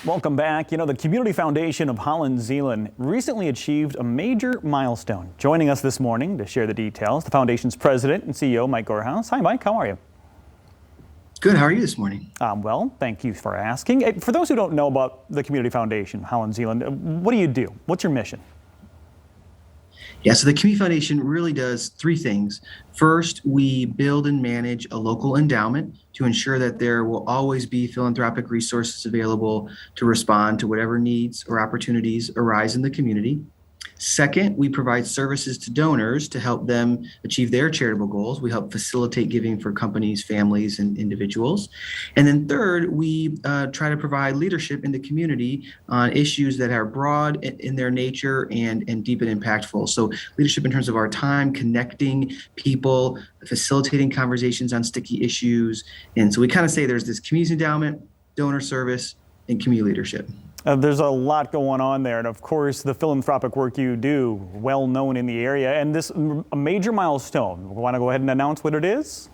Welcome back. The Community Foundation of Holland Zeeland recently achieved a major milestone. Joining us this morning to share the details, the foundation's president and CEO, Mike Gorehouse. Hi, Mike. How are you? Good. How are you this morning? Well, thank you for asking. For those who don't know about the Community Foundation, Holland Zeeland, what do you do? What's your mission? Yeah, so the Community Foundation really does three things. First, we build and manage a local endowment to ensure that there will always be philanthropic resources available to respond to whatever needs or opportunities arise in the community. Second, we provide services to donors to help them achieve their charitable goals. We help facilitate giving for companies, families, and individuals. And then third, we try to provide leadership in the community on issues that are broad in their nature and deep and impactful. So leadership in terms of our time, connecting people, facilitating conversations on sticky issues. And so we kind of say there's this community endowment, donor service, and community leadership. There's a lot going on there, and of course the philanthropic work you do, well known in the area, and this a major milestone. Want to go ahead and announce what it is?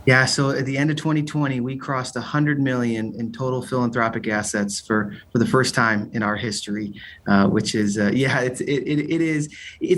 Yeah, so at the end of 2020, we crossed 100 million in total philanthropic assets for the first time in our history, which is it's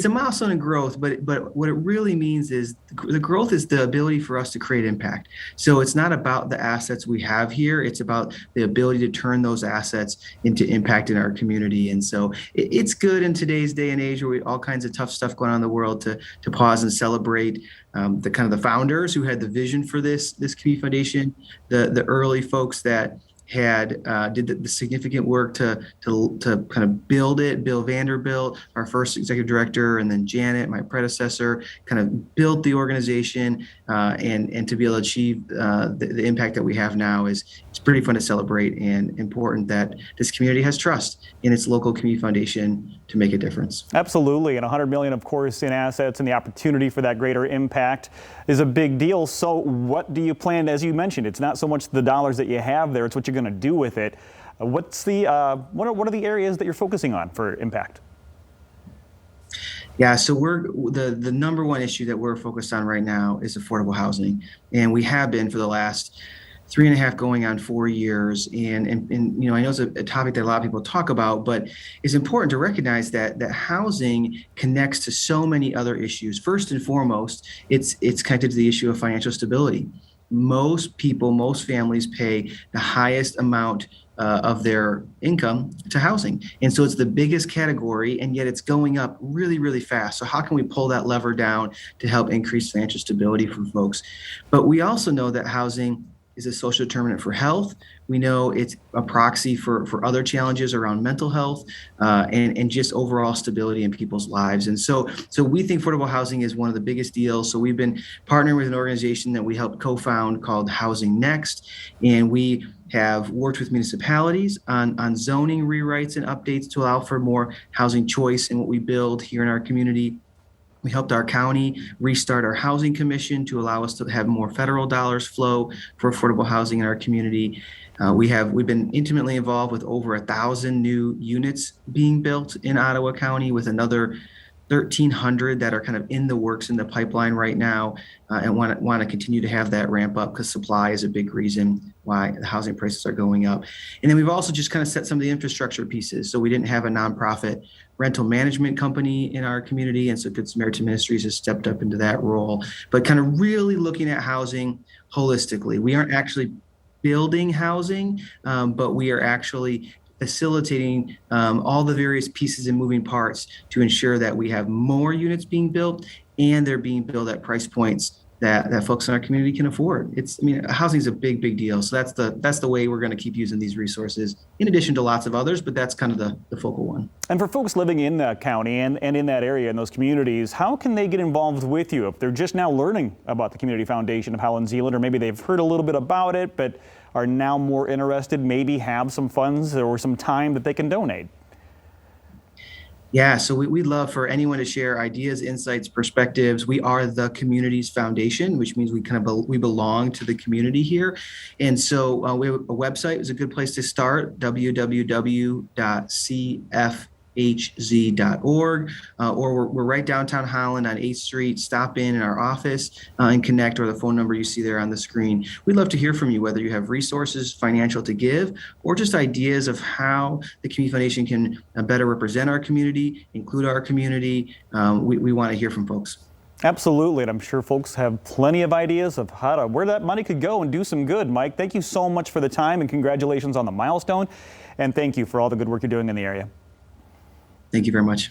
a milestone in growth. But what it really means is the growth is the ability for us to create impact. So it's not about the assets we have here; it's about the ability to turn those assets into impact in our community. And so it's good in today's day and age, where we all kinds of tough stuff going on in the world, to pause and celebrate the founders who had the vision for this community foundation, the early folks that had did the significant work to kind of build it. Bill Vanderbilt, our first executive director, and then Janet, my predecessor, kind of built the organization, and to be able to achieve the impact that we have now it's pretty fun to celebrate, and important that this community has trust in its local community foundation to make a difference. Absolutely, and 100 million, of course, in assets, and the opportunity for that greater impact is a big deal. So what do you plan, as you mentioned, it's not so much the dollars that you have there, it's what you're going to do with it. What are the areas that you're focusing on for impact? Yeah, so we're the number one issue that we're focused on right now is affordable housing, and we have been for the last 3.5 going on 4 years. And I know it's a topic that a lot of people talk about, but it's important to recognize that housing connects to so many other issues. First and foremost, it's connected to the issue of financial stability. Most people, most families pay the highest amount of their income to housing. And so it's the biggest category, and yet it's going up really, really fast. So how can we pull that lever down to help increase financial stability for folks? But we also know that housing is a social determinant for health. We know it's a proxy for other challenges around mental health, and just overall stability in people's lives. And so we think affordable housing is one of the biggest deals. So we've been partnering with an organization that we helped co-found called Housing Next, and we have worked with municipalities on zoning rewrites and updates to allow for more housing choice in what we build here in our community. We helped our county restart our housing commission to allow us to have more federal dollars flow for affordable housing in our community. We've been intimately involved with over 1,000 new units being built in Ottawa County, with another 1,300 that are kind of in the works in the pipeline right now, and want to continue to have that ramp up, because supply is a big reason why the housing prices are going up. And then we've also just kind of set some of the infrastructure pieces. So we didn't have a nonprofit rental management company in our community, and so Good Samaritan Ministries has stepped up into that role. But kind of really looking at housing holistically. We aren't actually building housing, but we are actually facilitating all the various pieces and moving parts to ensure that we have more units being built, and they're being built at price points that folks in our community can afford. Housing is a big, big deal. So that's the way we're going to keep using these resources, in addition to lots of others, but that's kind of the focal one. And for folks living in the county and in that area, in those communities, how can they get involved with you if they're just now learning about the Community Foundation of Holland Zeeland, or maybe they've heard a little bit about it, but are now more interested, maybe have some funds or some time that they can donate? Yeah, so we'd love for anyone to share ideas, insights, perspectives. We are the community's foundation, which means we belong to the community here. And so we have a website is a good place to start, www.cfhz.org. or we're right downtown Holland on 8th Street. Stop in our office and connect, or the phone number you see there on the screen. We'd love to hear from you, whether you have resources, financial to give, or just ideas of how the Community Foundation can better represent our community, include our community. We want to hear from folks. Absolutely, and I'm sure folks have plenty of ideas of where that money could go and do some good. Mike, thank you so much for the time, and congratulations on the milestone, and thank you for all the good work you're doing in the area. Thank you very much.